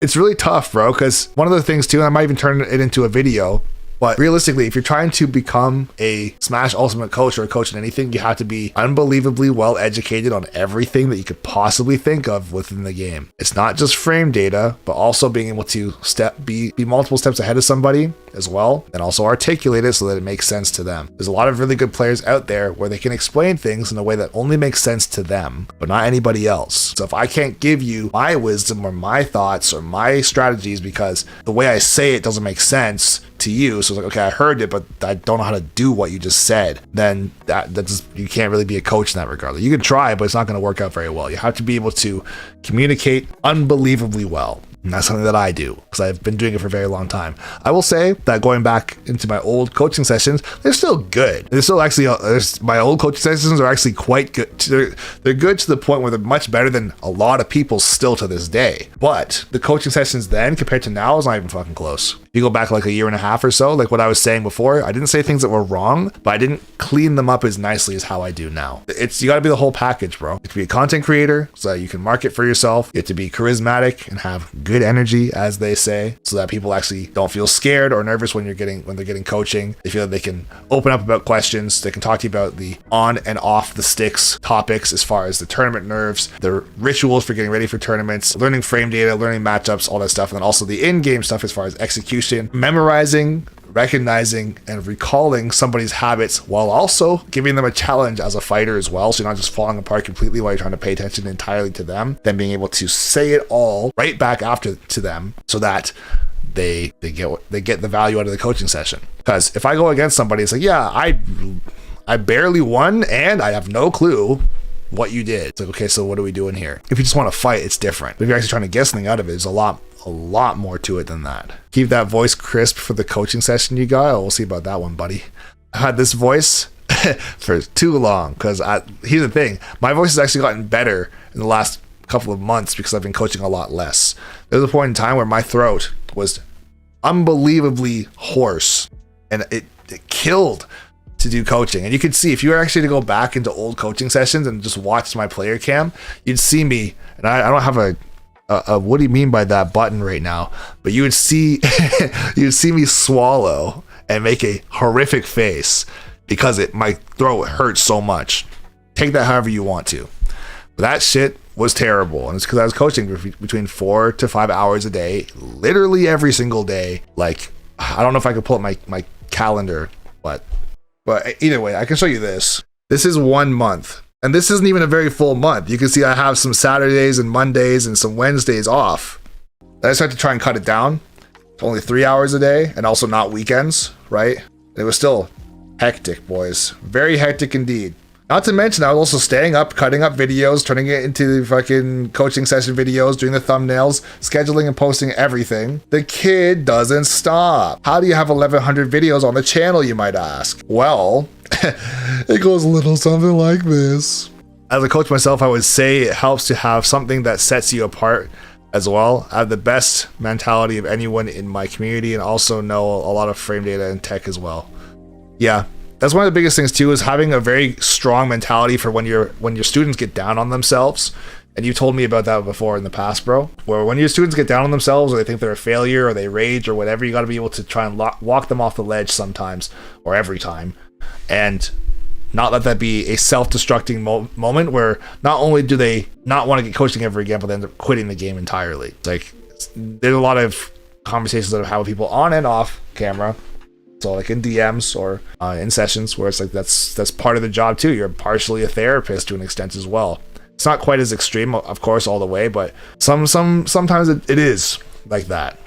It's really tough, bro, because one of the things too, and I might even turn it into a video, but realistically, if you're trying to become a Smash Ultimate coach or a coach in anything, you have to be unbelievably well educated on everything that you could possibly think of within the game. It's not just frame data, but also being able to be multiple steps ahead of somebody as well, and also articulate it so that it makes sense to them. There's a lot of really good players out there where they can explain things in a way that only makes sense to them, but not anybody else. So if I can't give you my wisdom or my thoughts or my strategies because the way I say it doesn't make sense to you, so it's like, okay, I heard it, but I don't know how to do what you just said, then that just, you can't really be a coach in that regard. You can try, but it's not going to work out very well. You have to be able to communicate unbelievably well. And that's something that I do because I've been doing it for a very long time. I will say that going back into my old coaching sessions, they're still good. They're still actually, my old coaching sessions are actually quite good. They're good to the point where they're much better than a lot of people still to this day. But the coaching sessions then compared to now is not even fucking close. If you go back like a year and a half or so, like what I was saying before, I didn't say things that were wrong, but I didn't clean them up as nicely as how I do now. You got to be the whole package, bro. You have to be a content creator so that you can market for yourself. You have to be charismatic and have good energy, as they say, so that people actually don't feel scared or nervous when they're getting coaching. They feel that they can open up about questions. They can talk to you about the on and off the sticks topics as far as the tournament nerves, the rituals for getting ready for tournaments, learning frame data, learning matchups, all that stuff, and then also the in-game stuff as far as execution, memorizing, recognizing, and recalling somebody's habits while also giving them a challenge as a fighter as well, so you're not just falling apart completely while you're trying to pay attention entirely to them, then being able to say it all right back after to them so that they get the value out of the coaching session. Because if I go against somebody, it's like, yeah, I barely won and I have no clue what you did. It's like, okay, so what are we doing here? If you just want to fight, it's different. But if you're actually trying to get something out of it, there's a lot more to it than that. Keep that voice crisp for the coaching session you got. We'll see about that one, buddy. I had this voice for too long because here's the thing. My voice has actually gotten better in the last couple of months because I've been coaching a lot less. There was a point in time where my throat was unbelievably hoarse and it killed to do coaching. And you could see if you were actually to go back into old coaching sessions and just watch my player cam, you'd see me, and I don't have a what do you mean by that button right now, but you would see me swallow and make a horrific face because my throat hurts so much. Take that however you want to, but that shit was terrible. And it's because I was coaching between 4 to 5 hours a day, literally every single day. Like, I don't know if I could pull up my calendar, but either way, I can show you this. This is 1 month. And this isn't even a very full month. You can see I have some Saturdays and Mondays and some Wednesdays off. I just had to try and cut it down to only 3 hours a day and also not weekends, right? It was still hectic, boys. Very hectic indeed. Not to mention, I was also staying up, cutting up videos, turning it into fucking coaching session videos, doing the thumbnails, scheduling and posting everything. The kid doesn't stop. How do you have 1,100 videos on the channel, you might ask? Well, it goes a little something like this. As a coach myself, I would say it helps to have something that sets you apart as well. I have the best mentality of anyone in my community and also know a lot of frame data and tech as well. Yeah. That's one of the biggest things too, is having a very strong mentality for when your students get down on themselves. And you told me about that before in the past, bro, where when your students get down on themselves or they think they're a failure or they rage or whatever, you got to be able to try and walk them off the ledge sometimes or every time, and not let that be a self-destructing moment where not only do they not want to get coaching ever again, but then they're quitting the game entirely. It's like, there's a lot of conversations that I've had with people on and off camera. So like in DMs or in sessions where it's like that's part of the job too. You're partially a therapist to an extent as well. It's not quite as extreme, of course, all the way, but sometimes it is like that.